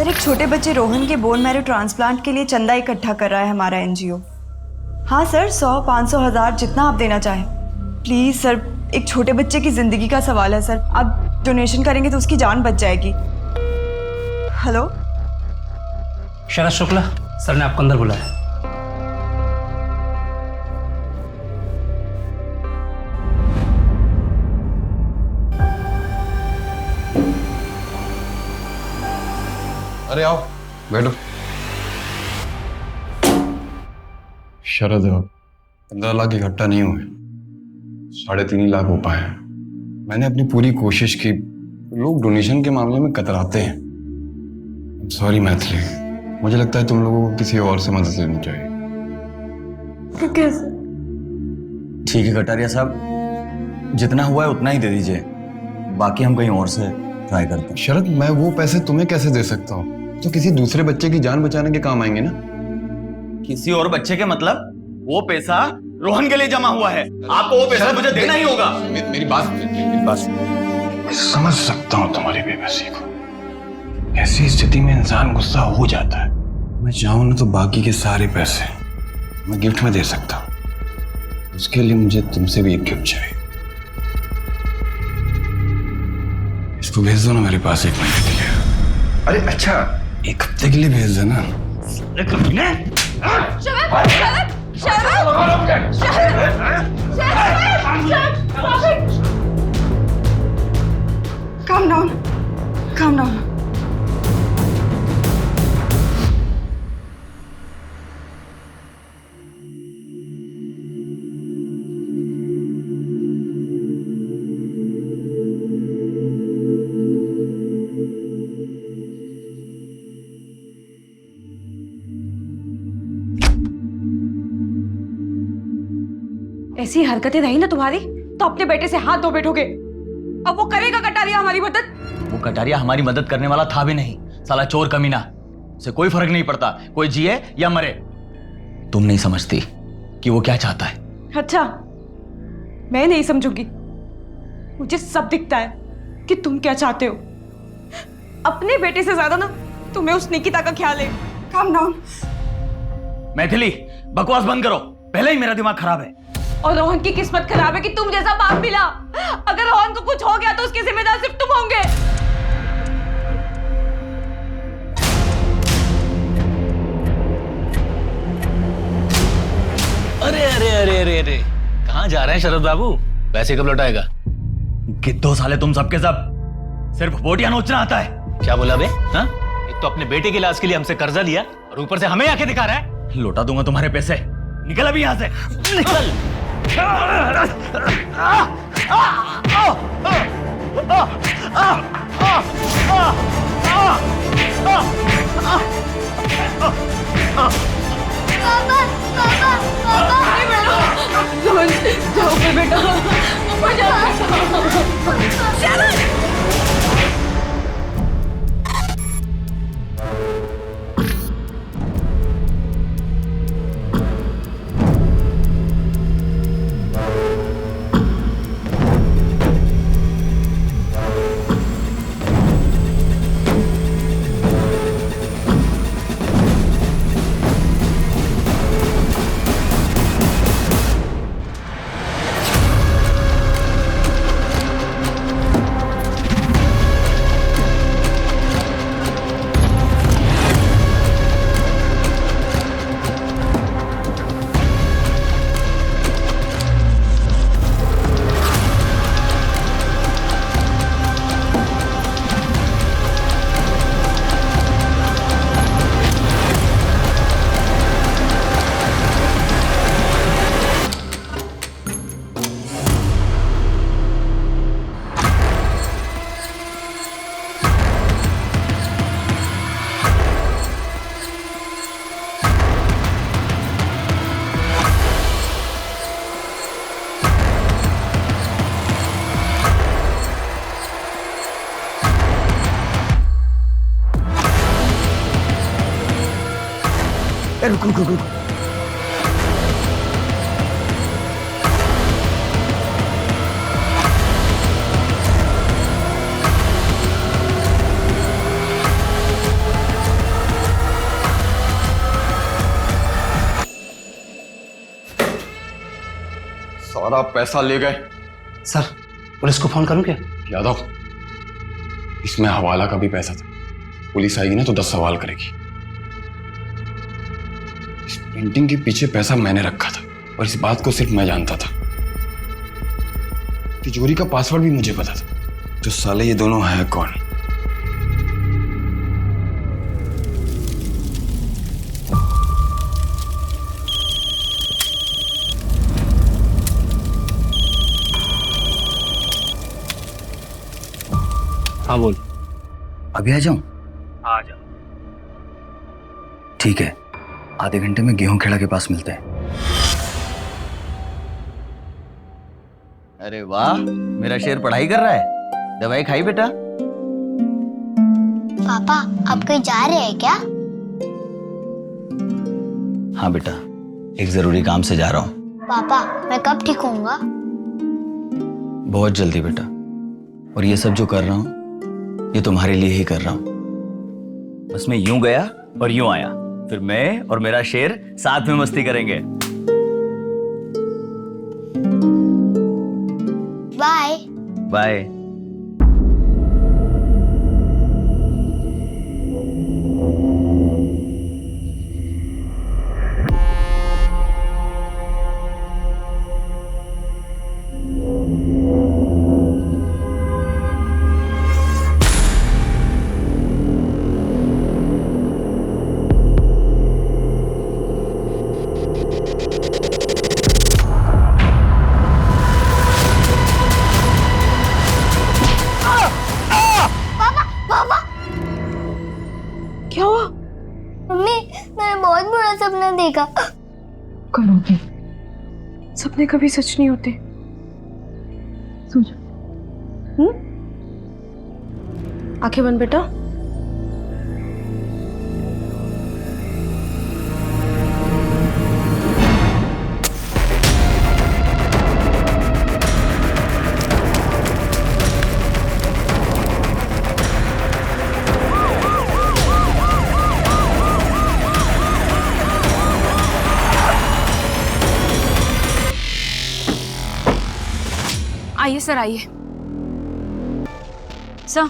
Sir, एक छोटे बच्चे रोहन के बोन मैरो ट्रांसप्लांट के लिए चंदा इकट्ठा कर रहा है हमारा एनजीओ। हाँ सर, 100, 500, 1000 जितना आप देना चाहें। प्लीज़ सर, एक छोटे बच्चे की ज़िंदगी का सवाल है सर। आप डोनेशन करेंगे तो उसकी जान बच जाएगी। हेलो शरद शुक्ला, सर ने आपको अंदर बुलाया। अरे आओ बैठो। शरद, 15 लाख इकट्ठा नहीं हुए, 3.5 लाख हो पाए। मैंने अपनी पूरी कोशिश की। लोग डोनेशन के मामले में कतराते हैं। सॉरी मैथिली, मुझे लगता है तुम लोगों को किसी और से मदद लेनी चाहिए। कैसे? ठीक है कटारिया साहब, जितना हुआ है उतना ही दे दीजिए, बाकी हम कहीं और से ट्राई करते हैं। शरद, मैं वो पैसे तुम्हें कैसे दे सकता हूँ? तो किसी दूसरे बच्चे की जान बचाने के काम आएंगे ना। किसी और बच्चे के मतलब? वो पैसा रोहन के लिए जमा हुआ है, आपको वो पैसा मुझे देना ही होगा। मेरी बात मैं समझ सकता हूँ तुम्हारी बेबसी को। ऐसी स्थिति में इंसान गुस्सा हो जाता है। मैं चाहूँ ना तो बाकी के सारे पैसे मैं गिफ्ट में दे सकता हूँ। उसके लिए मुझे तुमसे भी एक गिफ्ट चाहिए। इसको भेज दो ना मेरे पास 1 महीने के लिए। अरे अच्छा, 1 हफ्ते के लिए भेज देना। Calm down. Calm down. ऐसी हरकतें रही ना तुम्हारी तो अपने बेटे से हाथ धो बैठोगे। अब वो करेगा कटारिया हमारी मदद? वो कटारिया हमारी मदद करने वाला था भी नहीं, साला चोर कमीना। उसे कोई फर्क नहीं पड़ता कोई जिए या मरे। तुम नहीं समझती कि वो क्या चाहता है। अच्छा, मैं नहीं समझूंगी। मुझे सब दिखता है कि तुम क्या चाहते हो। अपने बेटे से ज्यादा ना तुम्हें उस निकिता का ख्याल है। Calm down. मैथिली, बकवास बंद करो, पहले ही मेरा दिमाग खराब है। और रोहन की किस्मत खराब है कि तुम जैसा बाप मिला। अगर रोहन को कुछ हो गया तो उसके जिम्मेदार सिर्फ तुम होंगे। अरे अरे अरे अरे अरे, कहाँ जा रहे हैं शरद बाबू? पैसे कब लौटाएगा? कितो साले तुम सबके सब सिर्फ बोटियां नोचना आता है। क्या बोला बे? हाँ? एक तो अपने बेटे के इलाज के लिए हमसे कर्जा लिया और ऊपर से हमें आके दिखा रहा है। लौटा दूंगा तुम्हारे पैसे, निकल अभी यहाँ से, निकल। जाओ बेटा, ऊपर जाओ। रुक रुक रुक रुक। सारा पैसा ले गए। सर पुलिस को फोन करूं क्या? यादव, इसमें हवाला का भी पैसा था। पुलिस आएगी ना तो 10 सवाल करेगी। इस पेंटिंग के पीछे पैसा मैंने रखा था और इस बात को सिर्फ मैं जानता था। तिजोरी का पासवर्ड भी मुझे पता था। तो साले ये दोनों हैं कौन? हाँ बोल। अभी आ जाऊं? आ जा। ठीक है, आधे घंटे में गेहूं खेड़ा के पास मिलते हैं। अरे वाह, मेरा शेर पढ़ाई कर रहा है। दवाई खाई बेटा? पापा आप कहीं जा रहे हैं क्या? हाँ बेटा, एक जरूरी काम से जा रहा हूँ। पापा मैं कब ठीक होऊंगा? बहुत जल्दी बेटा। और ये सब जो कर रहा हूँ ये तुम्हारे लिए ही कर रहा हूँ। बस मैं यूं गया और यूं आया, फिर मैं और मेरा शेर साथ में मस्ती करेंगे। बाय। बाय। क्या हुआ? मम्मी मैंने बहुत बुरा सपना देखा। करोगे, सपने कभी सच नहीं होते। सो जा। आंखें बंद बेटा। आइए सर, आइए सर।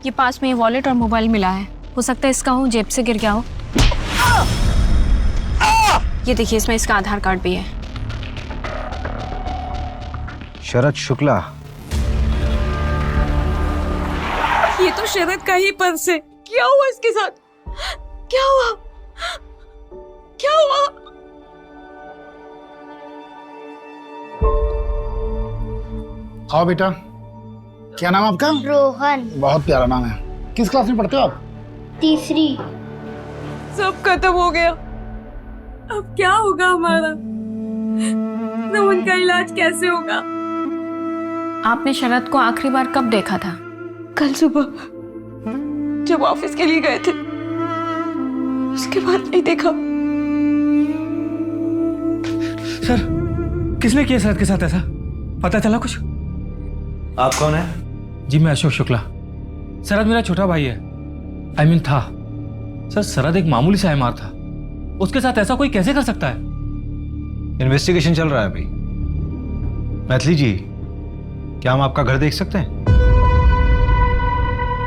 ये पास में वॉलेट और मोबाइल मिला है। हो सकता है इसका हो, जेब से गिर गया हो। ये देखिए, इसमें इसका आधार कार्ड भी है। शरद शुक्ला। ये तो शरद का ही पर्स है। क्या हुआ इसके साथ? क्या हुआ? क्या हुआ? आओ बेटा, क्या नाम आपका? रोहन। बहुत प्यारा नाम है। किस क्लास में पढ़ते हो आप? तीसरी। सब खत्म हो गया। अब क्या होगा हमारा? रोहन का इलाज कैसे होगा? आपने शरद को आखिरी बार कब देखा था? कल सुबह जब ऑफिस के लिए गए थे, उसके बाद नहीं देखा। सर किसने किया शरद के साथ ऐसा? पता चला कुछ? आप कौन है? जी मैं अशोक शुक्ला। शरद मेरा छोटा भाई है। आई मीन था। सर शरद एक मामूली सा एमआर था। उसके साथ ऐसा कोई कैसे कर सकता है? इन्वेस्टिगेशन चल रहा है अभी। मैथिली जी, क्या हम आपका घर देख सकते हैं?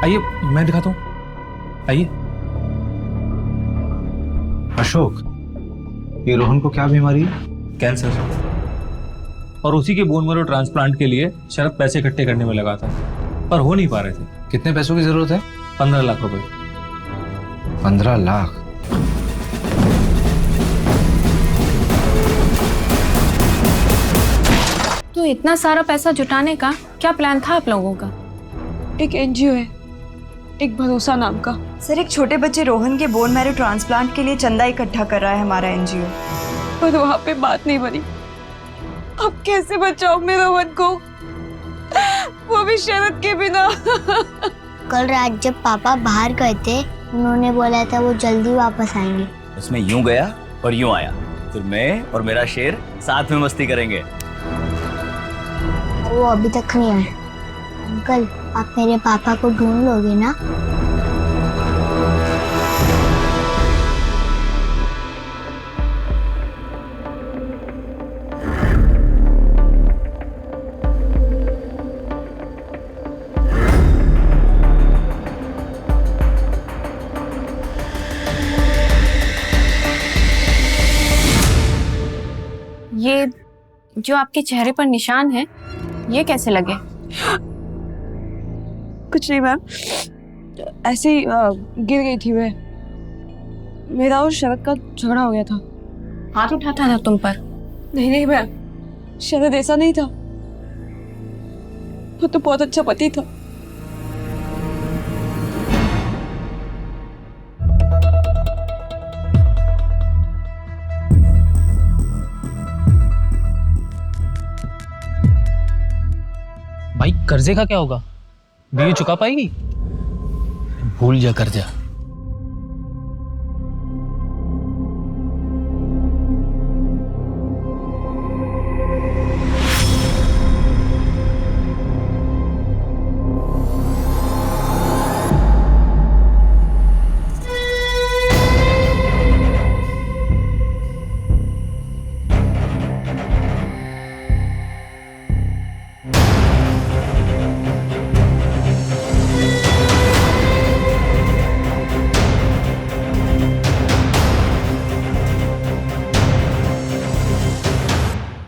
आइए मैं दिखाता हूँ, आइए। अशोक, ये रोहन को क्या बीमारी है? कैंसर। और उसी के बोन मैरो ट्रांसप्लांट के लिए शरद पैसे इकट्ठे करने में लगा था, पर हो नहीं पा रहे थे। कितने पैसों की जरूरत है? 15 लाख रुपए। 15 लाख? तो इतना सारा पैसा जुटाने का क्या प्लान था आप लोगों का? एक एनजीओ है, एक भरोसा नाम का। सर एक छोटे बच्चे रोहन के बोन मैरो ट्रांसप्लांट के लिए चंदा इकट्ठा कर रहा है हमारा एनजीओ। पर वहां पे बात नहीं बनी। अब कैसे बचाऊं मैं रोहन को, वो भी शरद के बिना। कल रात जब पापा बाहर गए थे, उन्होंने बोला था वो जल्दी वापस आएंगे। बस मैं यूं गया और यूं आया, फिर मैं और मेरा शेर साथ में मस्ती करेंगे। वो अभी तक नहीं आए। अंकल आप मेरे पापा को ढूंढ लोगे ना? ये जो आपके चेहरे पर निशान है ये कैसे लगे? कुछ नहीं मैम, ऐसे ही गिर गई थी मैं। मेरा और शरद का झगड़ा हो गया था। हाथ उठाता था तुम पर? नहीं नहीं मैम, शरद ऐसा नहीं था, वो तो बहुत अच्छा पति था। भाई कर्जे का क्या होगा? बीवी चुका पाएगी? भूल जा कर्जा।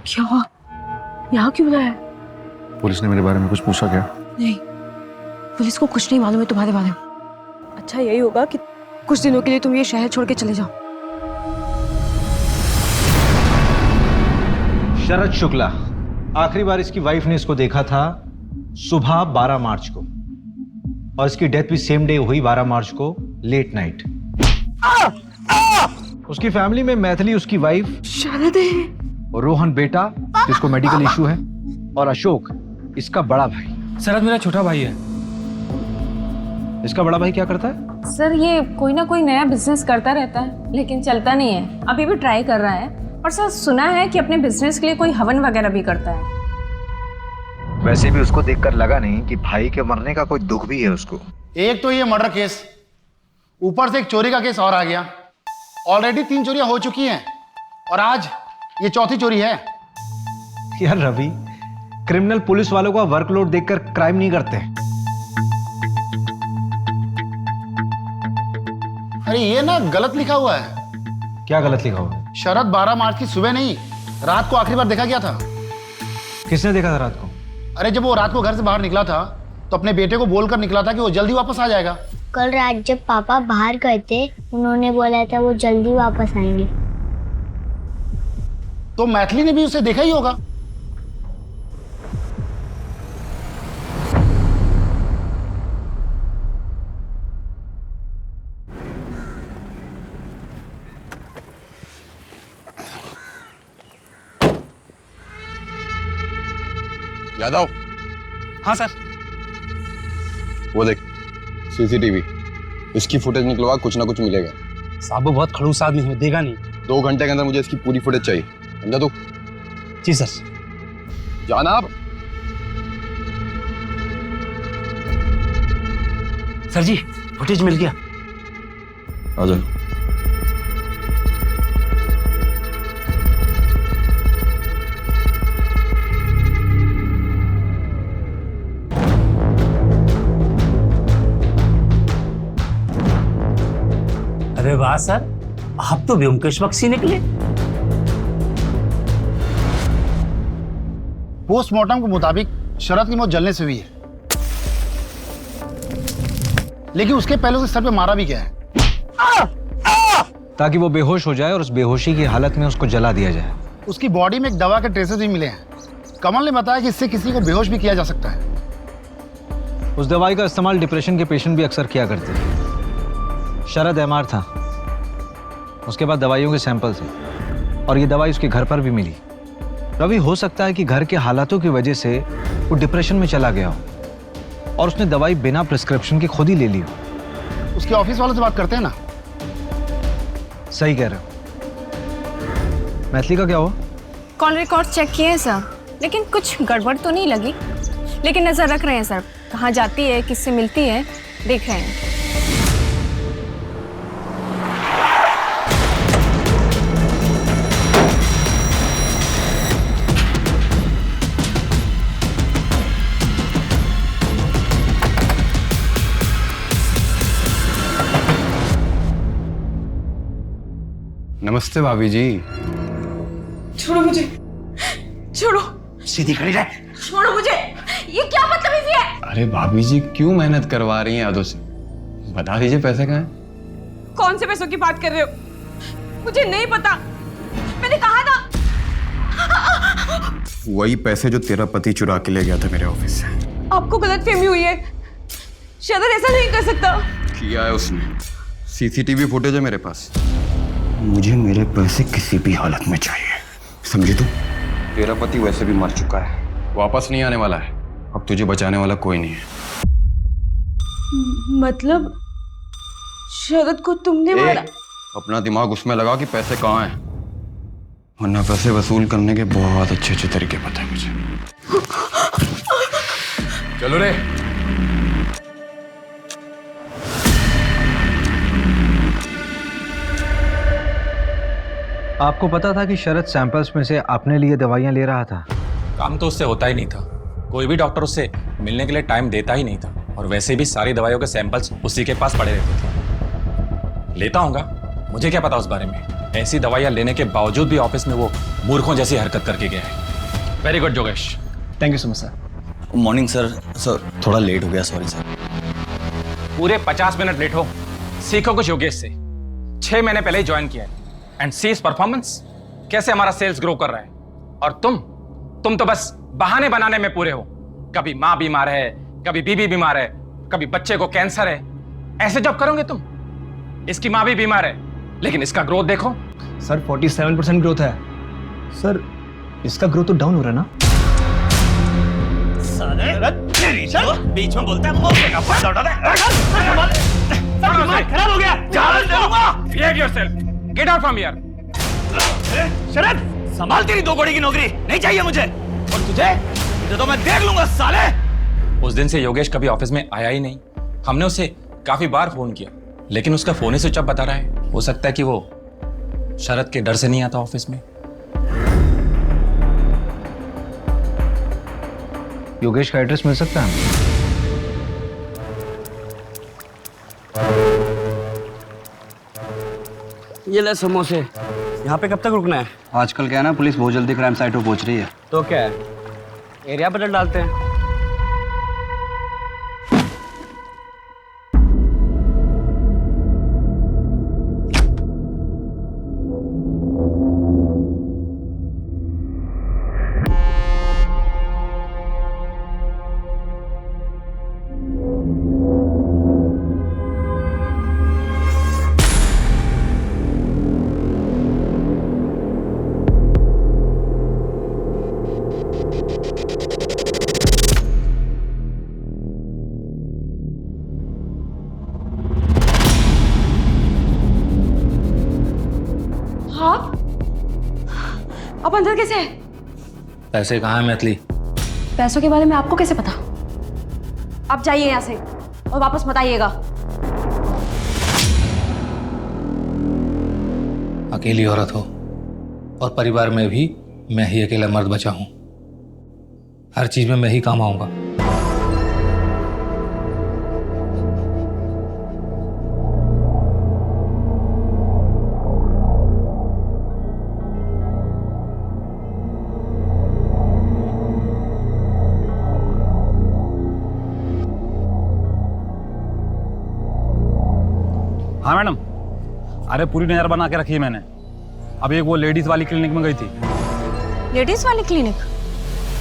क्या हुआ? यहाँ क्यों बुलाया? पुलिस ने मेरे बारे में कुछ पूछा क्या? नहीं, पुलिस को कुछ नहीं मालूम है तुम्हारे बारे में। अच्छा यही होगा कि कुछ दिनों के लिए तुम ये शहर छोड़ के चले जाओ। शरद शुक्ला, आखिरी बार इसकी वाइफ ने इसको देखा था सुबह 12 मार्च को, और इसकी डेथ भी सेम डे हुई 12 मार्च को लेट नाइट। उसकी फैमिली में मैथिली उसकी वाइफ, शरद है, और रोहन बेटा जिसको मेडिकल इशू है, और अशोक इसका बड़ा भाई। शरद मेरा छोटा भाई है। इसका बड़ा भाई क्या करता है? सर ये कोई ना कोई नया बिजनेस करता रहता है लेकिन चलता नहीं है, अभी भी ट्राई कर रहा है। और सर सुना है कि अपने बिजनेस के लिए कोई हवन वगैरह भी करता है। वैसे भी उसको देखकर लगा नहीं कि भाई के मरने का कोई दुख भी है उसको। एक तो ये मर्डर केस, ऊपर से एक चोरी का केस और आ गया। ऑलरेडी 3 चोरियां हो चुकी हैं और आज ये चौथी चोरी है। यार रवि, क्रिमिनल पुलिस वालों का वर्कलोड देखकर क्राइम नहीं करते। अरे ये ना गलत लिखा हुआ है। क्या गलत लिखा हुआ? शरद 12 मार्च की सुबह नहीं, रात को आखिरी बार देखा गया था। किसने देखा था रात को? अरे जब वो रात को घर से बाहर निकला था तो अपने बेटे को बोलकर निकला था कि वो जल्दी वापस आ जाएगा। कल रात जब पापा बाहर गए थे, उन्होंने बोला था वो जल्दी वापस आएंगे। तो मैथिली ने भी उसे देखा ही होगा। यादव, हाँ सर। वो देख सीसीटीवी, इसकी फुटेज निकलवा, कुछ ना कुछ मिलेगा। साहब वो बहुत खड़ूस आदमी है, देगा नहीं। 2 घंटे के अंदर मुझे इसकी पूरी फुटेज चाहिए, समझा तू? जी सर। जाना आप। सर जी फुटेज मिल गया। आजा। अरे वाह सर, आप तो व्योमकेश बख्शी निकले। पोस्टमार्टम के मुताबिक शरद की मौत जलने से हुई है, लेकिन उसके पहले उसे सर पे मारा भी गया है ताकि वो बेहोश हो जाए और उस बेहोशी की हालत में उसको जला दिया जाए। उसकी बॉडी में एक दवा के ट्रेसेस भी मिले हैं। कमल ने बताया कि इससे किसी को बेहोश भी किया जा सकता है। उस दवाई का इस्तेमाल डिप्रेशन के पेशेंट भी अक्सर किया करते हैं। शरद एमआर था, उसके बाद दवाइयों के सैंपल थे, और ये दवाई उसके घर पर भी मिली। रवि, हो सकता है कि घर के हालातों की वजह से वो डिप्रेशन में चला गया हो और उसने दवाई बिना प्रिस्क्रिप्शन के खुद ही ले ली हो। उसके ऑफिस वालों से बात करते हैं ना। सही कह रहे हो। मैथिली का क्या हुआ? कॉल रिकॉर्ड चेक किए हैं सर, लेकिन कुछ गड़बड़ तो नहीं लगी, लेकिन नजर रख रहे हैं सर। कहाँ जाती है, किससे मिलती है, देख रहे हैं। नमस्ते भाभी जी। छोड़ो मुझे, छोड़ो, सीधी खड़ी रह। छोड़ो मुझे। ये क्या बदतमीजी है? अरे भाभी जी क्यों मेहनत करवा रही हैं यादों से? बता दीजिए पैसे कहाँ हैं? कौन से पैसों की बात कर रहे हो? मुझे नहीं पता, मैंने कहा था। वही पैसे जो तेरा पति चुरा के ले गया था मेरे ऑफिस से। आपको गलतफहमी हुई है, शरद ऐसा नहीं कर सकता। किया है उसने, सीसीटीवी फुटेज है मेरे पास। मुझे मेरे पैसे किसी भी हालत में चाहिए, समझी तू? तेरा पति वैसे भी मर चुका है, वापस नहीं आने वाला है। अब तुझे बचाने वाला कोई नहीं है। मतलब शरद को तुमने मारा? अपना दिमाग उसमें लगा कि पैसे कहाँ हैं, वरना पैसे वसूल करने के बहुत अच्छे अच्छे तरीके पता है मुझे। चलो रे। आपको पता था कि शरद सैंपल्स में से अपने लिए दवाइयां ले रहा था? काम तो उससे होता ही नहीं था, कोई भी डॉक्टर उससे मिलने के लिए टाइम देता ही नहीं था, और वैसे भी सारी दवाइयों के सैंपल्स उसी के पास पड़े रहते थे। लेता होगा, मुझे क्या पता उस बारे में। ऐसी दवाइयां लेने के बावजूद भी ऑफिस में वो मूर्खों जैसी हरकत करके गया है। Very good Yogesh. Thank you so much sir. Morning sir. Sir थोड़ा लेट हो गया, सॉरी सर। पूरे 50 मिनट लेट हो, सीखो कुछ योगेश से। 6 महीने पहले ही ज्वाइन किया है, एंड सी इज परफॉर्मेंस, कैसे हमारा सेल्स ग्रो कर रहा है। और तुम तो बस बहाने बनाने में पूरे हो। कभी माँ बीमार है, कभी बीबी बीमार है, कभी बच्चे को कैंसर है। ऐसे जब करोगे तुम, इसकी माँ भी बीमार है, लेकिन इसका ग्रोथ देखो। सर 47% ग्रोथ है। सर इसका ग्रोथ तो डाउन हो रहा है ना? बीच में बोलता है, खराब हो गया। Behave yourself. Get out from here. शरद, संभाल तेरी 2 घड़ी की नौकरी नहीं चाहिए मुझे। और तुझे तो मैं देख लूंगा साले। उस दिन से योगेश कभी ऑफिस में आया ही नहीं। हमने उसे काफी बार फोन किया, लेकिन उसका फोन ही स्विच ऑफ बता रहा है। हो सकता है कि वो शरद के डर से नहीं आता ऑफिस में। योगेश का एड्रेस मिल सकता है? ये ले समोसे। यहाँ पे कब तक रुकना है? आजकल क्या है ना, पुलिस बहुत जल्दी क्राइम साइट पर पहुंच रही है। तो क्या है, एरिया बदल डालते हैं। हाँ, अब अंदर कैसे है? पैसे कहाँ है मैथिली? पैसों के बारे में आपको कैसे पता? आप जाइए यहाँ से और वापस मत आइएगा। अकेली औरत हो और परिवार में भी मैं ही अकेला मर्द बचा हूं। हर चीज में मैं ही काम आऊंगा। हाँ मैडम, अरे पूरी नजर बना के रखी है मैंने। अब एक वो लेडीज वाली क्लिनिक में गई थी। लेडीज वाली क्लिनिक?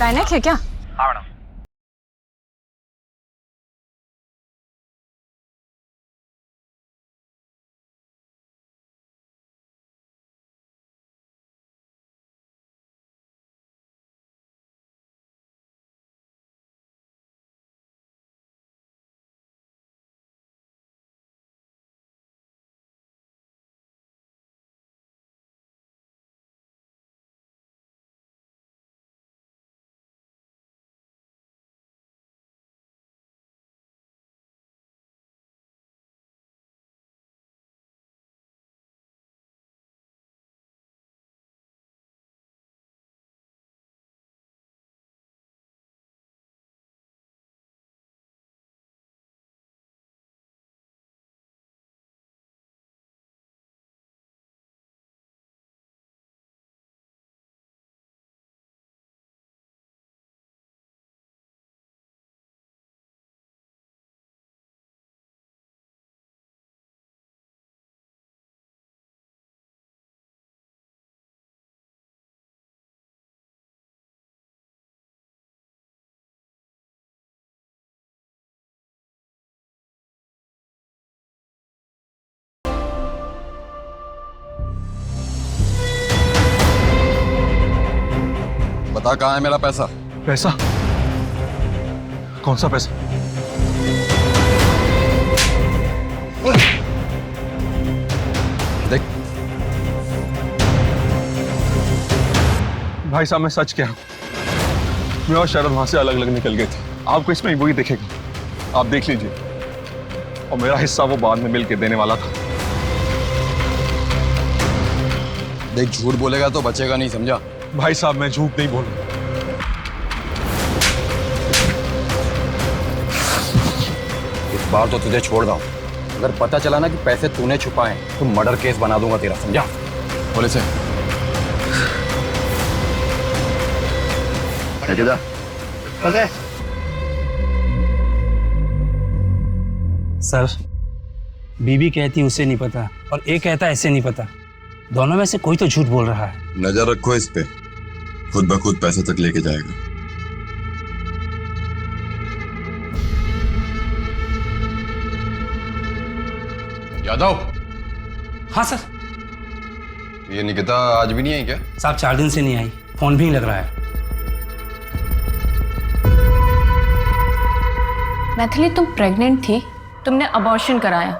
गायनेक है क्या? हाँ मैडम। बता कहाँ है मेरा पैसा? पैसा? कौन सा पैसा? देख भाई साहब, मैं सच कह रहा हूं, मैं और शरद वहां से अलग अलग निकल गए थे। आपको इसमें वही दिखेगा, आप देख लीजिए। और मेरा हिस्सा वो बाद में मिल के देने वाला था। देख, झूठ बोलेगा तो बचेगा नहीं, समझा? भाई साहब, मैं झूठ नहीं बोलूंगा। इस बार तो तुझे छोड़ रहा हूं। अगर पता चला ना कि पैसे तूने छुपाए तो मर्डर केस बना दूंगा तेरा, समझा? बोले से सर, बीबी कहती उसे नहीं पता और एक कहता ऐसे नहीं पता। दोनों में से कोई तो झूठ बोल रहा है। नजर रखो इस पे, खुद ब खुद पैसे तक लेके जाएगा। यादव। हाँ सर। ये निकिता आज भी नहीं आई क्या? साहब 4 दिन से नहीं आई, फोन भी नहीं लग रहा है। मैथिली, तुम प्रेग्नेंट थी, तुमने अबॉर्शन कराया,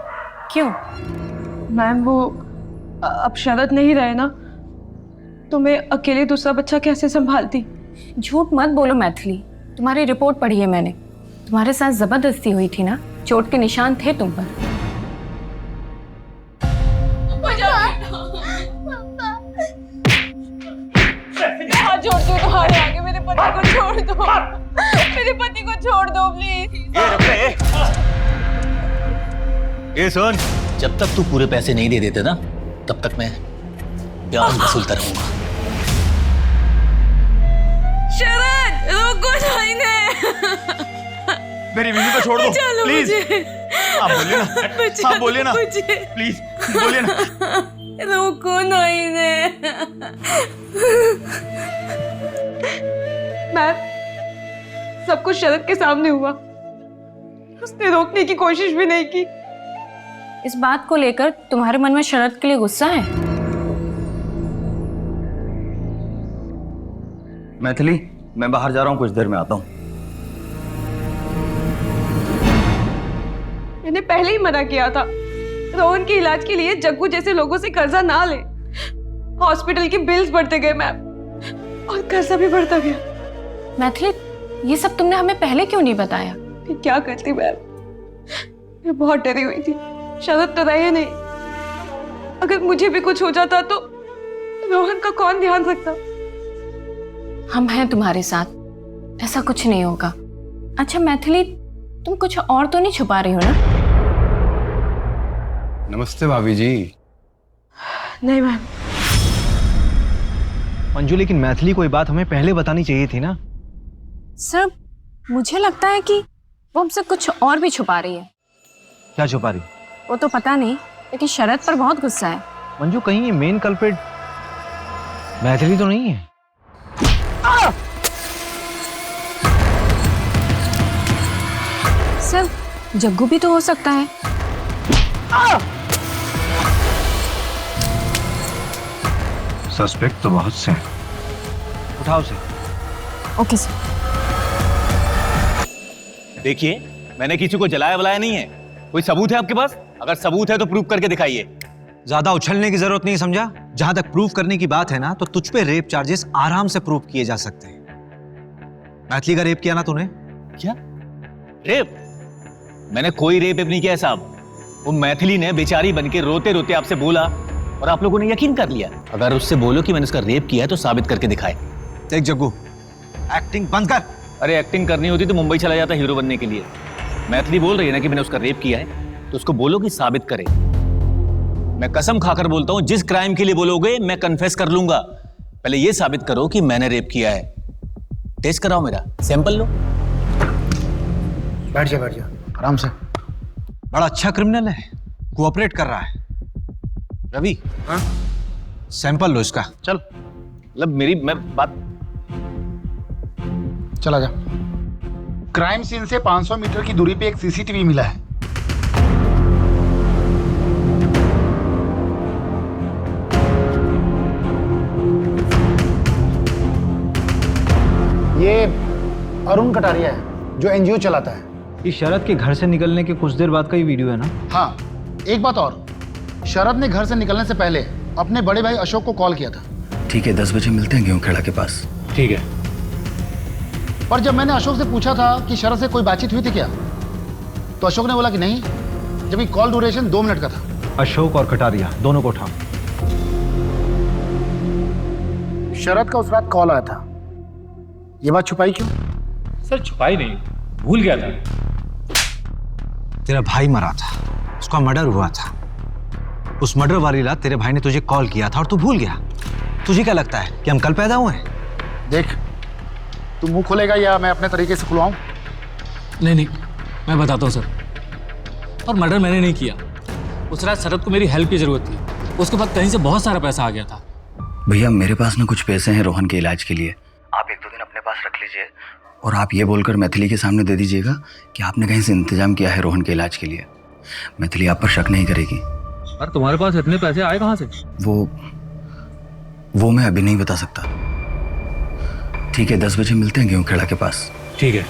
क्यों? मैम वो अब शरद नहीं रहे ना, तो मैं अकेले दूसरा बच्चा कैसे संभालती? झूठ मत बोलो मैथिली, तुम्हारी रिपोर्ट पढ़ी है मैंने। तुम्हारे साथ जबरदस्ती हुई थी ना, चोट के निशान थे तुम पर। हाथ जोड़ दो तुम्हारे आगे, मेरे पति को छोड़ दो, मेरे पति को छोड़ दो प्लीज। ये सुन, जब तक तू पूरे पैसे नहीं दे देते ना, तब तक मैं ब्याज वसूलता रहूंगा। शरद, रुको जाइए। मेरी बीवी को छोड़ दो प्लीज। आप बोलिए ना, आप बोलिए ना प्लीज, बोलिए ना। रुको नहीं ने। मैम, सब कुछ शरद के सामने हुआ, उसने रोकने की कोशिश भी नहीं की। इस बात को लेकर तुम्हारे मन में शरद के लिए गुस्सा है? मैथिली, मैं बाहर जा रहा हूँ, कुछ देर में आता हूँ। मैंने पहले ही मना किया था, रोहन के इलाज के लिए जग्गू जैसे लोगों से कर्जा ना ले। हॉस्पिटल के बिल्स बढ़ते गए मैम, और कर्जा भी बढ़ता गया। मैथिली, ये सब तुमने हमें पहले क्यों नहीं बताया? फिर क्या करती मैम, मैं बहुत डरी हुई थी। शरद तो रहे नहीं, अगर मुझे भी कुछ हो जाता तो रोहन का कौन ध्यान रखता? हम हैं तुम्हारे साथ, ऐसा कुछ नहीं होगा। अच्छा मैथिली, तुम कुछ और तो नहीं छुपा रही हो ना? नमस्ते भाभी जी। नहीं मैम। मंजू, लेकिन मैथिली को ये बात हमें पहले बतानी चाहिए थी ना। सर, मुझे लगता है कि वो हमसे कुछ और भी छुपा रही है। क्या छुपा रही? वो तो पता नहीं, लेकिन शरद पर बहुत गुस्सा है। मंजू, कहीं ये मेन कल्प्रिट मैथिली तो नहीं है? सर, जग्गू भी तो हो सकता है। सस्पेक्ट तो बहुत से हैं। उठाओ से। Okay sir. देखिए, मैंने किसी को जलाया वलाया नहीं है। कोई सबूत है आपके पास? अगर सबूत है तो प्रूव करके दिखाइए। ज्यादा उछलने की जरूरत नहीं, समझा? जहां तक प्रूफ करने की बात है ना, तो तुझ पे रेप चार्जेस आराम से प्रूफ किए जा सकते हैं। मैथिली का रेप किया ना तूने? क्या रेप? मैंने कोई रेप नहीं किया साहब। वो मैथिली ने बेचारी बनके रोते रोते आपसे बोला और आप लोगों ने यकीन कर लिया। अगर उससे बोलो कि मैंने उसका रेप किया है तो साबित करके दिखाए। देख जग्गू, एक्टिंग बंद कर। अरे एक्टिंग करनी होती तो मुंबई चला जाता हीरो बनने के लिए। मैथिली बोल रही है ना कि मैंने उसका रेप किया है, तो उसको बोलो कि साबित करे। मैं कसम खाकर बोलता हूं, जिस क्राइम के लिए बोलोगे मैं कन्फेस कर लूंगा। पहले ये साबित करो कि मैंने रेप किया है। टेस्ट कराओ, मेरा सैंपल लो। बैठ जा आराम से। बड़ा अच्छा क्रिमिनल है, कोऑपरेट कर रहा है। रवि, हाँ? सैंपल लो इसका। चल, मतलब मेरी मैं बात। चला जा। क्राइम सीन से 500 मीटर की दूरी पे एक सीसीटीवी मिला है। ये अरुण कटारिया है जो एनजीओ चलाता है। ये शरद के घर से निकलने के कुछ देर बाद का ही वीडियो है ना? हाँ, एक बात और, शरद ने घर से निकलने से पहले अपने बड़े भाई अशोक को कॉल किया था। ठीक है, 10 बजे मिलते हैं गेहूं खेड़ा के पास। ठीक है। पर जब मैंने अशोक से पूछा था कि शरद से कोई बातचीत हुई थी क्या, तो अशोक ने बोला कि नहीं, जबकि कॉल ड्यूरेशन 2 मिनट का था। अशोक और कटारिया दोनों को उठाओ। शरद का उस रात कॉल आया था, ये बात छुपाई क्यों? सर छुपाई नहीं, भूल गया था। तेरा भाई मरा था, उसका मर्डर हुआ था। उस मर्डर वाली रात तेरे भाई ने तुझे कॉल किया था और तू भूल गया। तुझे क्या लगता है कि हम कल पैदा हुए हैं? देख, तू मुंह खोलेगा या मैं अपने तरीके से खुलवाऊं? नहीं, मैं बताता हूँ सर। और मर्डर मैंने नहीं किया। उस रात शरद को मेरी हेल्प की जरूरत थी, उसके बाद कहीं से बहुत सारा पैसा आ गया था। भैया मेरे पास ना कुछ पैसे हैं रोहन के इलाज के लिए, आप 1-2 दिन अपने पास रख लीजिए और आप ये बोलकर मैथिली के सामने दे दीजिएगा कि आपने कहीं से इंतजाम किया है रोहन के इलाज के लिए। मैथिली आप पर शक नहीं करेगी। अरे तुम्हारे पास इतने पैसे आए कहाँ से? वो मैं अभी नहीं बता सकता। ठीक है, 10 बजे मिलते हैं गेहूं खेड़ा के पास। ठीक है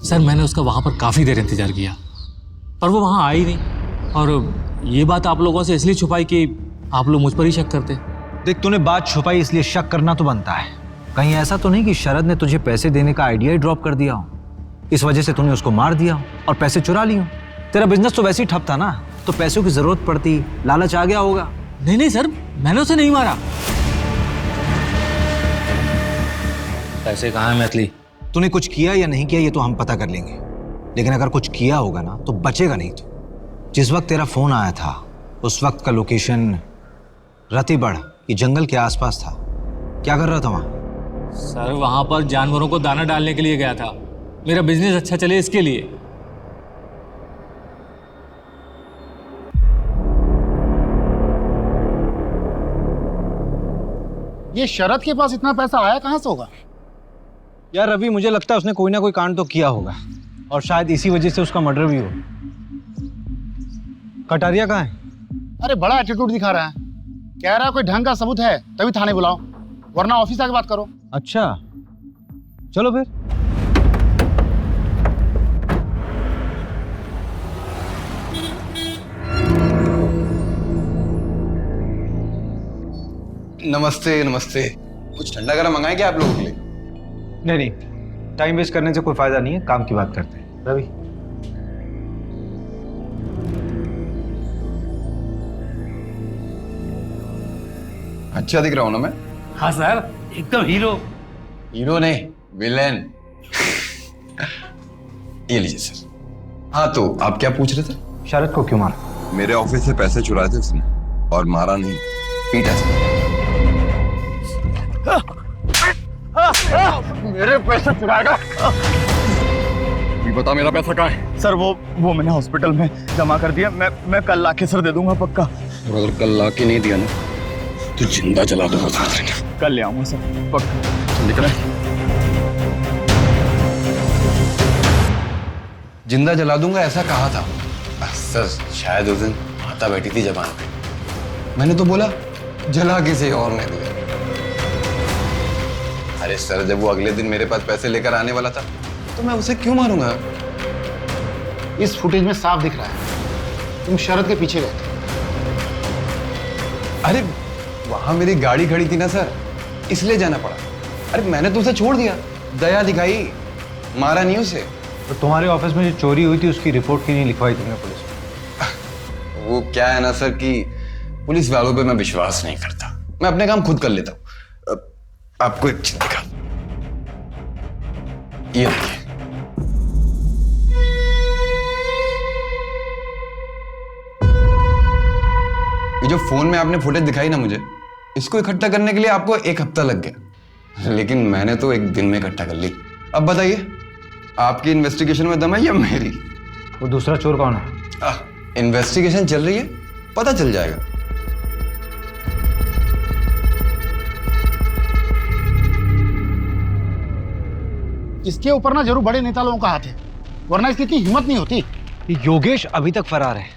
सर। मैंने उसका वहां पर काफी देर इंतजार किया पर वो वहां आई नहीं, और ये बात आप लोगों से इसलिए छुपाई कि आप लोग मुझ पर ही शक करते। देख, तूने बात छुपाई इसलिए शक करना तो बनता है। कहीं ऐसा तो नहीं कि शरद ने तुझे पैसे देने का आइडिया ही ड्रॉप कर दिया हो, इस वजह से तूने उसको मार दिया हो और पैसे चुरा लिए हो? तेरा बिजनेस तो वैसे ही ठप था ना, तो पैसों की जरूरत पड़ती, लालच आ गया होगा। नहीं सर, मैंने उसे नहीं मारा। पैसे कहाँ हैं मैथिली? तूने कुछ किया या नहीं किया ये तो हम पता कर लेंगे, लेकिन अगर कुछ किया होगा ना तो बचेगा नहीं। तो जिस वक्त तेरा फोन आया था उस वक्त का लोकेशन रतिबड़ ये जंगल के आसपास था। क्या कर रहा था वहां? सर वहां पर जानवरों को दाना डालने के लिए गया था, मेरा बिजनेस अच्छा चले इसके लिए। ये शरद के पास इतना पैसा आया कहां से होगा? यार रवि, मुझे लगता है उसने कोई ना कोई कांड तो किया होगा और शायद इसी वजह से उसका मर्डर भी हो। कटारिया कहाँ है? अरे बड़ा एटीट्यूड दिखा रहा है, कह रहा है कोई ढंग का सबूत है तभी थाने बुलाओ, वरना ऑफिस आके बात करो। अच्छा चलो फिर। नमस्ते नमस्ते। कुछ ठंडा गरम मंगाए क्या आप लोगों के लिए? नहीं, टाइम वेस्ट करने से कोई फायदा नहीं है, काम की बात करते हैं। रवि, अच्छा दिख रहा हूं ना मैं? हाँ सर, एकदम हीरो। हीरो नहीं, विलेन। ये लीजिए सर। हाँ तो आप क्या पूछ रहे थे? शरद को क्यों मारा? मेरे ऑफिस से पैसे चुराए थे उसने और मारा नहीं, पीटा सर। मेरे पैसे चुराएगा? बता मेरा पैसा कहाँ है? सर वो मैंने हॉस्पिटल में जमा कर दिया। मैं कल लाके सर दे दूंगा पक्का। और अगर कल लाके नहीं दिया ना तो जिंदा जला दूंगा साथ। कल ले आऊंगा सर पक्का। निकला जिंदा जला दूंगा ऐसा कहा था सर? शायद उस दिन माता बैठी थी जबान पे, मैंने तो बोला जला किसी और ने दिया। अरे सर, जब वो अगले दिन मेरे पास पैसे लेकर आने वाला था तो मैं उसे क्यों मारूंगा? इस फुटेज में साफ दिख रहा है तुम शरद के पीछे गए थे। अरे वहां मेरी गाड़ी खड़ी थी ना सर, इसलिए जाना पड़ा। अरे मैंने तो उसे छोड़ दिया, दया दिखाई, मारा नहीं उसे। तो तुम्हारे ऑफिस में जो चोरी हुई थी उसकी रिपोर्ट क्यों नहीं लिखवाई तुमने पुलिस में? वो क्या है ना सर कि पुलिस वालों पे मैं विश्वास नहीं करता, मैं अपने काम खुद कर लेता हूं। आपको एक चीज दिखा, ये देखिए। ये जो फोन में आपने फुटेज दिखाई ना मुझे, इसको इकट्ठा करने के लिए आपको 1 हफ्ता लग गया, लेकिन मैंने तो 1 दिन में इकट्ठा कर ली। अब बताइए, आपकी इन्वेस्टिगेशन में दम है या मेरी? वो दूसरा चोर कौन है? इन्वेस्टिगेशन चल रही है, पता चल जाएगा। इसके ऊपर ना जरूर बड़े नेता लोगों का हाथ है, वरना इसकी इतनी हिम्मत नहीं होती। योगेश अभी तक फरार है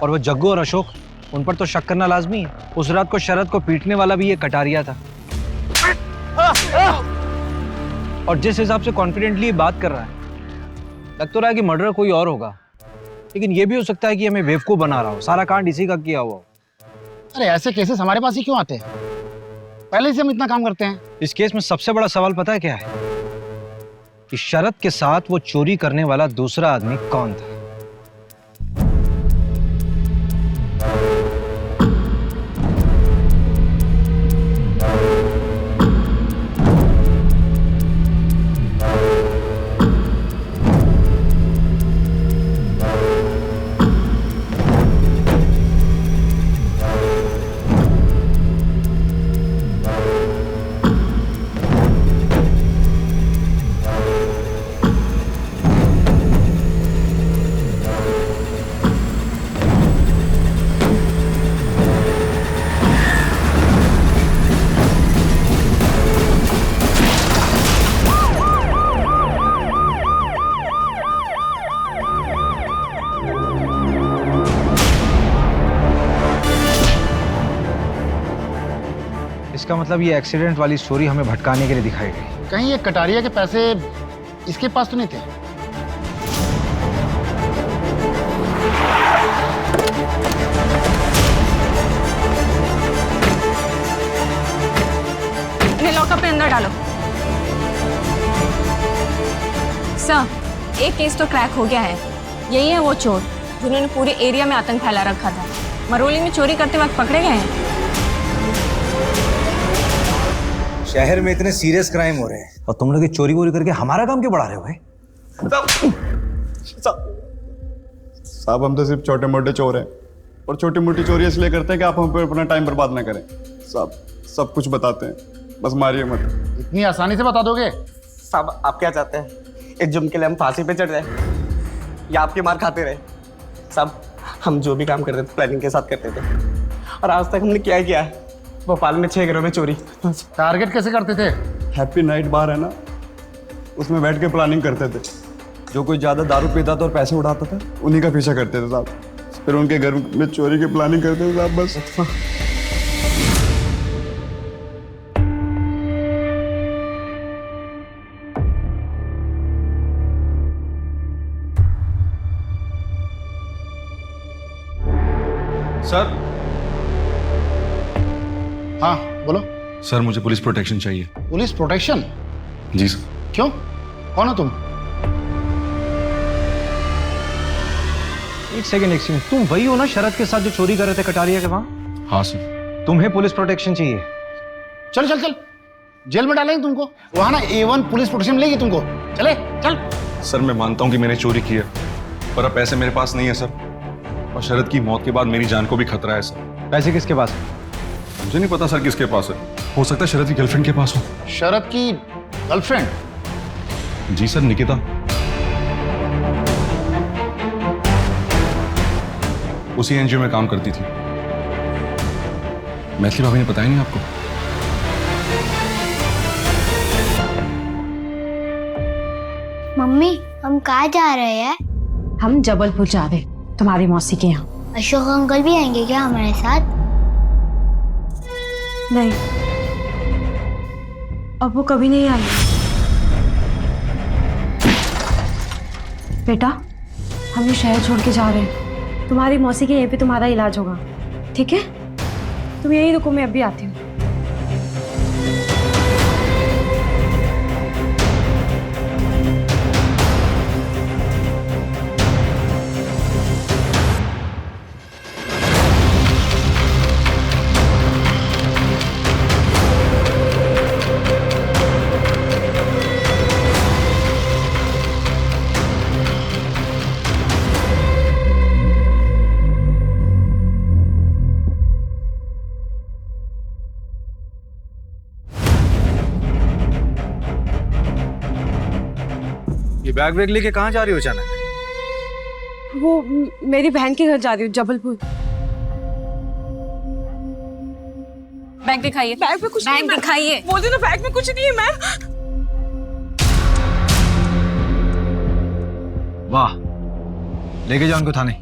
और वो जग्गू और अशोक, उन पर तो शक करना लाजमी है। उस रात को शरद को पीटने वाला भी ये कटारिया था। और जिस हिसाब से कॉन्फिडेंटली बात कर रहा है, लग तो रहा है कि मर्डर कोई और होगा, लेकिन ये भी हो सकता है कि हमें बेवकूफ बना रहा हो, सारा कांड इसी का किया हुआ हो। अरे ऐसे केसेस हमारे पास ही क्यों आते हैं? पहले से हम इतना काम करते हैं। इस केस में सबसे बड़ा सवाल पता है क्या है? कि शरद के साथ वो चोरी करने वाला दूसरा आदमी कौन था? इसका मतलब ये एक्सीडेंट वाली स्टोरी हमें भटकाने के लिए दिखाई गई। कहीं ये कटारिया के पैसे इसके पास तो नहीं थे? इन्हें लॉकअप में अंदर डालो। सर, एक केस तो क्रैक हो गया है। यही है वो चोर जिन्होंने पूरे एरिया में आतंक फैला रखा था। मरोली में चोरी करते वक्त पकड़े गए हैं। शहर में इतने सीरियस क्राइम हो रहे हैं और तुम लोग चोरी वोरी करके हमारा काम क्यों बढ़ा रहे हो भाई? साहब हम तो सिर्फ छोटे मोटे चोर हैं, और छोटी मोटी चोरी इसलिए करते हैं कि आप हम पे अपना टाइम बर्बाद ना करें। साहब सब कुछ बताते हैं, बस मारिए मत। इतनी आसानी से बता दोगे? साहब आप क्या चाहते हैं? एक जुर्म के लिए हम फांसी पे चढ़ जाए या आपकी मार खाते रहे? साहब हम जो भी काम करते थे प्लानिंग के साथ करते थे, और आज तक हमने क्या किया है? भोपाल में 6 घरों में चोरी। टारगेट कैसे करते थे? हैप्पी नाइट बार है ना, उसमें बैठ के प्लानिंग करते थे। जो कोई ज़्यादा दारू पीता था और पैसे उड़ाता था, उन्हीं का पीछा करते थे साहब। फिर उनके घर में चोरी की प्लानिंग करते थे साहब, बस। सर। हाँ बोलो। सर मुझे पुलिस प्रोटेक्शन चाहिए। Police protection? जी सर। क्यों? कौन हो तुम? एक सेकंड, तुम वही हो ना शरद के साथ जो चोरी कर रहे थे कटारिया के वहां? हाँ सर। तुम्हें पुलिस प्रोटेक्शन चाहिए? चल चल चल, जेल में डालेंगे तुमको। वहां ना A1 पुलिस प्रोटेक्शन मिलेगी तुमको। चले चल। सर मैं मानता हूँ कि मैंने चोरी की है, पर अब पैसे मेरे पास नहीं है सर, और शरद की मौत के बाद मेरी जान को भी खतरा है सर। पैसे किसके पास है? मुझे नहीं पता सर किसके पास है, हो सकता है शरद की गर्लफ्रेंड के पास हो। शरद की गर्लफ्रेंड? जी सर, निकिता। उसी एनजीओ में काम करती थी। मैथिली भाभी ने बताया नहीं आपको? मम्मी हम कहाँ जा रहे हैं? हम जबलपुर जा रहे, तुम्हारी मौसी के यहाँ। अशोक अंकल भी आएंगे क्या हमारे साथ? नहीं, अब वो कभी नहीं आएंगे। बेटा, हम ये शहर छोड़ के जा रहे हैं। तुम्हारी मौसी के यहीं पे तुम्हारा इलाज होगा, ठीक है? तुम यही रुको, मैं अभी आती हूँ। बैग वैग लेके कहाँ जा रही हो अचानक? वो मेरी बहन के घर जा रही हूँ, जबलपुर। बैग दिखाइए। बैग में कुछ नहीं है, बैग दिखाइए। बोल दो ना, बैग में कुछ नहीं है मैम। वाह, लेके जाओ उनको थाने।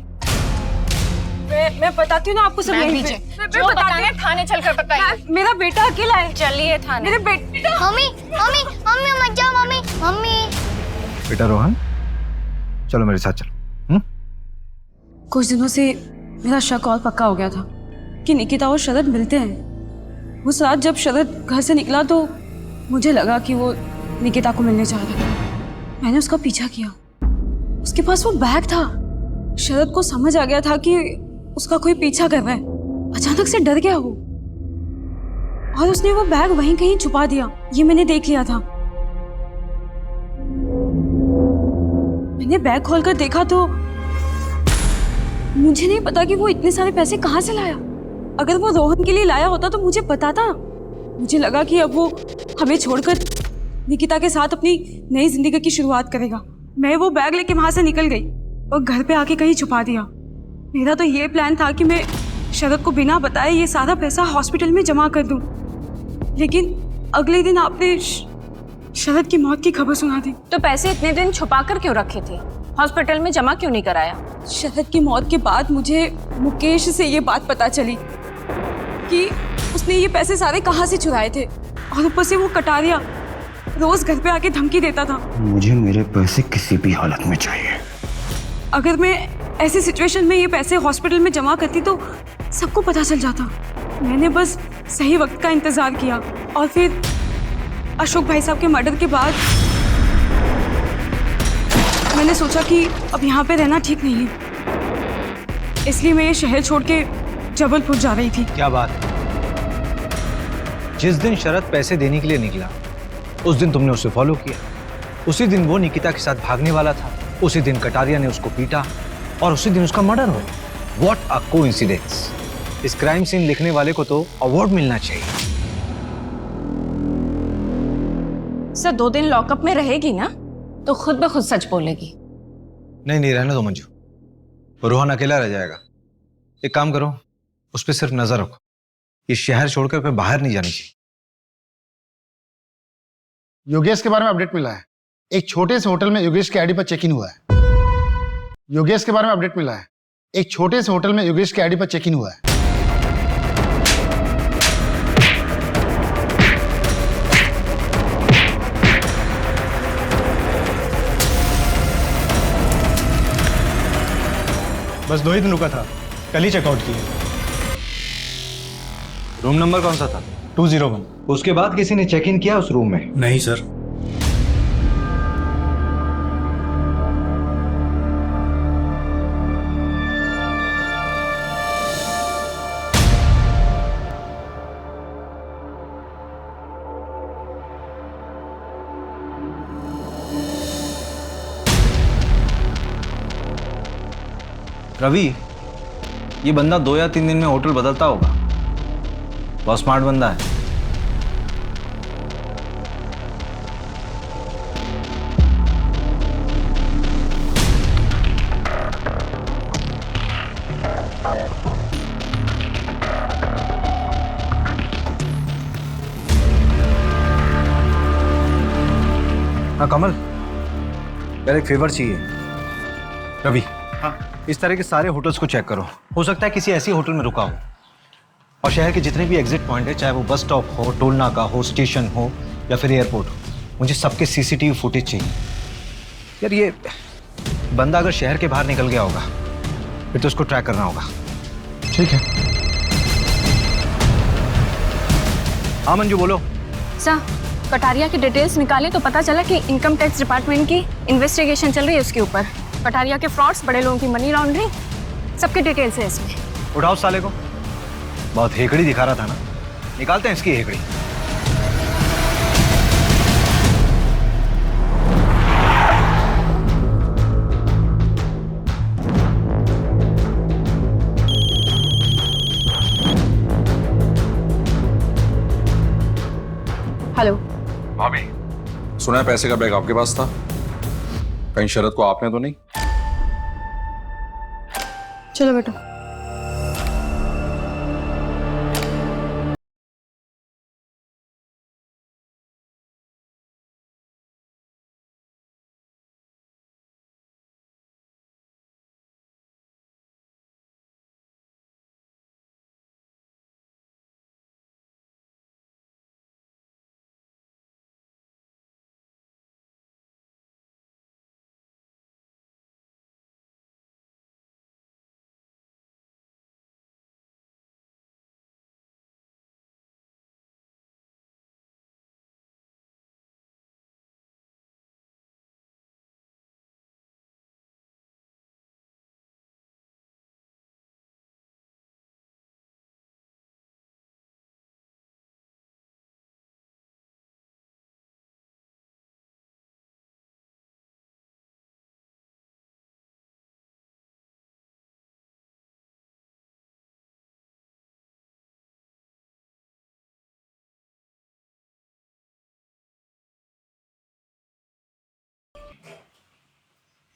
मैं बताती हूँ ना आपको सब मैम, यहीं पे। पीछे। मैं जो बताती बताना है हूँ। थाने चलकर बताइए। मैम, मेरा बेटा अकेला है। चलिए थाने। मेरे बेटे मम्मी मम्मी मम्मी मत जाओ मम्मी मम्मी। बेटा रोहन, चलो मेरे साथ चलो। कुछ दिनों से मेरा शक और पक्का हो गया था कि निकिता और शरद मिलते हैं। उस रात जब शरद घर से निकला तो मुझे लगा कि वो निकिता को मिलने जा रहा है। मैंने उसका पीछा किया। उसके पास वो बैग था। शरद को समझ आ गया था कि उसका कोई पीछा कर रहा है। अचानक से डर गया वो और उसने वो बैग वहीं कहीं छुपा दिया। ये मैंने देख लिया था। मैंने बैग खोलकर देखा तो मुझे नहीं पता कि वो इतने सारे पैसे कहाँ से लाया। अगर वो रोहन के लिए लाया होता तो मुझे बताता। मुझे लगा कि अब वो हमें छोड़कर निकिता के साथ अपनी नई जिंदगी की शुरुआत करेगा। मैं वो बैग लेके वहां से निकल गई और घर पे आके कहीं छुपा दिया। मेरा तो ये प्लान था कि मैं शरद को बिना बताए ये सारा पैसा हॉस्पिटल में जमा कर दूं। लेकिन अगले दिन आपने शरद की मौत की खबर सुना दी। तो पैसे इतने दिन छुपा कर क्यों रखे थे? हॉस्पिटल में जमा क्यों नहीं कराया? शरद की मौत के बाद मुझे मुकेश से ये बात पता चली कि उसने ये पैसे सारे कहाँ से चुराए थे। और ऊपर से वो कटारिया रोज घर पे आके धमकी देता था। मुझे मेरे पैसे किसी भी हालत में चाहिए। अगर मैं ऐसी सिचुएशन में ये पैसे हॉस्पिटल में जमा करती तो सबको पता चल जाता। मैंने बस सही वक्त का इंतजार किया और फिर अशोक भाई साहब के मर्डर के बाद मैंने सोचा कि अब यहाँ पे रहना ठीक नहीं है। इसलिए मैं ये शहर छोड़ के जबलपुर जा रही थी। क्या बात है? जिस दिन शरद पैसे देने के लिए निकला उस दिन तुमने उसे फॉलो किया। उसी दिन वो निकिता के साथ भागने वाला था। उसी दिन कटारिया ने उसको पीटा और उसी दिन उसका मर्डर हो। What a coincidence. इस क्राइम सीन लिखने वाले को तो अवार्ड मिलना चाहिए। सर 2 दिन लॉकअप में रहेगी ना तो खुद ब खुद सच बोलेगी। नहीं नहीं, रहने दो मंजू। रोहन अकेला रह जाएगा। एक काम करो, उस पर सिर्फ नजर रखो। इस शहर छोड़कर फिर बाहर नहीं जानी चाहिए। योगेश के बारे में अपडेट मिला है। एक छोटे से होटल में योगेश के आईडी पर चेक इन हुआ है। योगेश के बारे में अपडेट मिला है। एक छोटे से होटल में योगेश के आईडी पर चेक इन हुआ है। बस 2 ही दिन रुका था, कल ही चेकआउट किया। रूम नंबर कौन सा था? 201। उसके बाद किसी ने चेक इन किया उस रूम में? नहीं सर। रवि, ये बंदा 2 या 3 दिन में होटल बदलता होगा। बहुत स्मार्ट बंदा है। हाँ कमल, यार एक फेवर चाहिए। रवि, इस तरह के सारे होटल्स को चेक करो। हो सकता है किसी ऐसी होटल में रुका हो। और शहर के जितने भी एग्जिट पॉइंट है, चाहे वो बस स्टॉप हो, टोल नाका हो, स्टेशन हो या फिर एयरपोर्ट हो, मुझे सबके सीसीटीवी फुटेज चाहिए। यार ये बंदा अगर शहर के बाहर निकल गया होगा फिर तो उसको ट्रैक करना होगा। ठीक है। हाँ मंजू बोलो। सर कटारिया की डिटेल्स निकाले तो पता चला कि इनकम टैक्स डिपार्टमेंट की इन्वेस्टिगेशन चल रही है उसके ऊपर। कटारिया के फ्रॉड्स, बड़े लोगों की मनी लॉन्ड्रिंग, सबके डिटेल्स है इसमें। उठाओ साले को। बहुत हेकड़ी दिखा रहा था ना, निकालते हैं इसकी हेकड़ी। हेलो भाभी, सुना है पैसे का बैग आपके पास था। कहीं शरद को आपने तो नहीं? चलो बेटा।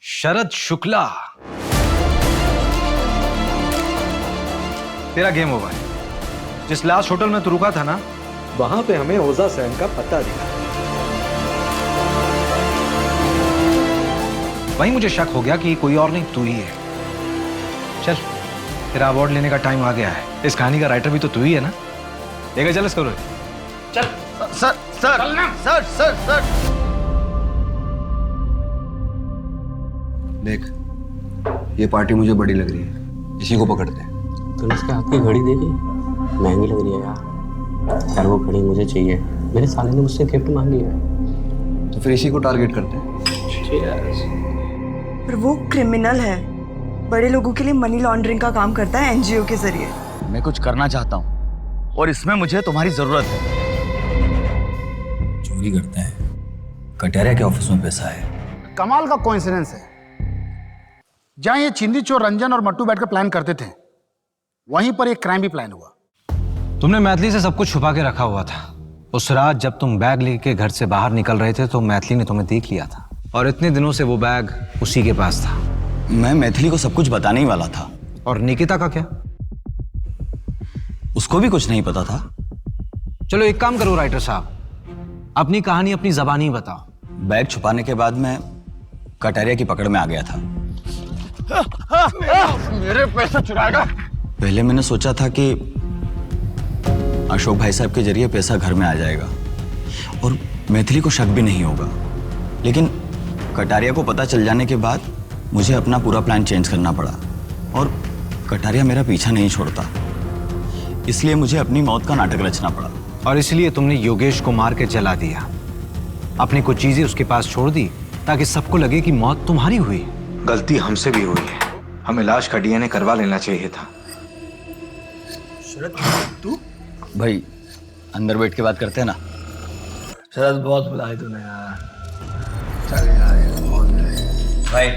शरद शुक्ला, तेरा गेम ओवर है। जिस लास्ट होटल में तू रुका था ना, वहां पे हमें ओजा सैन का पता दिया। वहीं मुझे शक हो गया कि कोई और नहीं तू ही है। चल, तेरा अवार्ड लेने का टाइम आ गया है। इस कहानी का राइटर भी तो तू ही है ना? लेकर चल इसको। चल sir sir sir sir sir देख, ये पार्टी मुझे बड़ी लग रही है, इसी को पकड़ते हैं। तूने इसके हाथ की घड़ी देखी? महंगी लग रही है यार। यार वो घड़ी मुझे चाहिए, मेरे साले ने मुझसे गिफ्ट मांगी है। तो फिर इसी को टारगेट करते हैं। पर वो क्रिमिनल है, बड़े लोगों के लिए मनी लॉन्ड्रिंग का काम करता है एनजीओ के जरिए। मैं कुछ करना चाहता हूँ और इसमें मुझे तुम्हारी जरूरत है। चोरी करते हैं, कटारिया के ऑफिस में पैसा है। कमाल का कोइंसिडेंस है, जहां ये चिंदी चोर रंजन और मट्टू बैठकर प्लान करते थे, वहीं पर एक क्राइम भी प्लान हुआ। तुमने मैथिली से सब कुछ छुपा के रखा हुआ था। उस रात जब तुम बैग लेके घर से बाहर निकल रहे थे तो मैथिली ने तुम्हें देख लिया था, और इतने दिनों से वो बैग उसी के पास था। मैं मैथिली को सब कुछ बताने ही वाला था। और निकिता का क्या? उसको भी कुछ नहीं पता था। चलो एक काम करो राइटर साहब, अपनी कहानी अपनी जबानी बताओ। बैग छुपाने के बाद मैं कटारिया की पकड़ में आ गया था। मेरे पैसे चुराएगा। पहले मैंने सोचा था कि अशोक भाई साहब के जरिए पैसा घर में आ जाएगा और मैथिली को शक भी नहीं होगा, लेकिन कटारिया को पता चल जाने के बाद मुझे अपना पूरा प्लान चेंज करना पड़ा और कटारिया मेरा पीछा नहीं छोड़ता, इसलिए मुझे अपनी मौत का नाटक रचना पड़ा। और इसलिए तुमने योगेश को मार के जला दिया, अपनी कुछ चीजें उसके पास छोड़ दी ताकि सबको लगे कि मौत तुम्हारी हुई। गलती हमसे भी हुई है, हमें लाश का डीएनए करवा लेना चाहिए था। शरद, तू? भाई अंदर बैठ के बात करते हैं ना। शरद बहुत बुलाए तूने यार। चल यार, भाई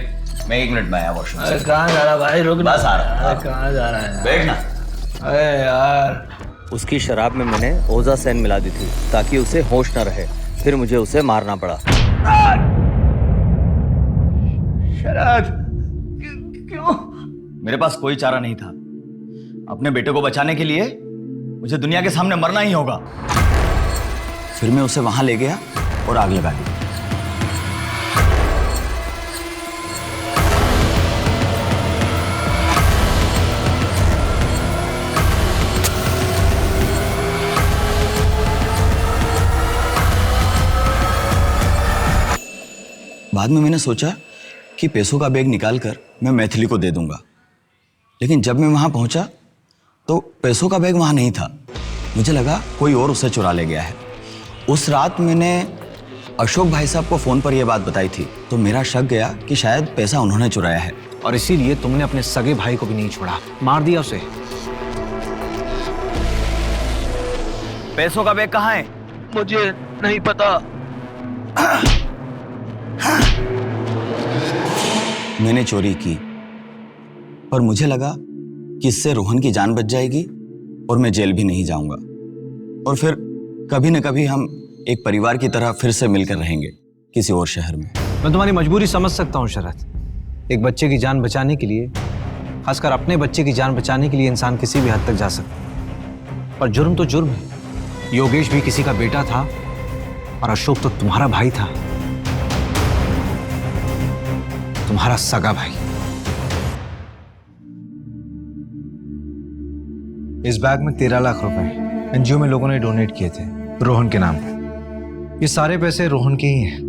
मैं 1 मिनट में आया वॉशरूम से। कहाँ जा रहा भाई? रुक, बस आ रहा। कहाँ जा रहा है? बैठ ना। अरे यार, उसकी शराब में मैंने ओजा सैन मिला दी थी ताकि उसे होश न रहे, फिर मुझे उसे मारना पड़ा। शरद, क्यों? मेरे पास कोई चारा नहीं था। अपने बेटे को बचाने के लिए मुझे दुनिया के सामने मरना ही होगा। फिर मैं उसे वहां ले गया और आग लगा दी। बाद में मैंने सोचा कि पैसों का बैग निकालकर मैं मैथिली को दे दूंगा, लेकिन जब मैं वहां पहुंचा तो पैसों का बैग वहां नहीं था। मुझे लगा कोई और उसे चुरा ले गया है। उस रात मैंने अशोक भाई साहब को फोन पर यह बात बताई थी, तो मेरा शक गया कि शायद पैसा उन्होंने चुराया है, और इसीलिए तुमने अपने सगे भाई को भी नहीं छोड़ा, मार दिया उसे। पैसों का बैग कहाँ है? मुझे नहीं पता। मैंने चोरी की, पर मुझे लगा कि इससे रोहन की जान बच जाएगी और मैं जेल भी नहीं जाऊंगा, और फिर कभी न कभी हम एक परिवार की तरह फिर से मिलकर रहेंगे किसी और शहर में। मैं तुम्हारी मजबूरी समझ सकता हूँ शरद। एक बच्चे की जान बचाने के लिए, खासकर अपने बच्चे की जान बचाने के लिए, इंसान किसी भी हद तक जा सकता है, पर जुर्म तो जुर्म है। योगेश भी किसी का बेटा था और अशोक तो तुम्हारा भाई था, तुम्हारा सगा भाई। इस बैग में 13 लाख रुपए एनजीओ में लोगों ने डोनेट किए थे रोहन के नाम पर। ये सारे पैसे रोहन के ही हैं।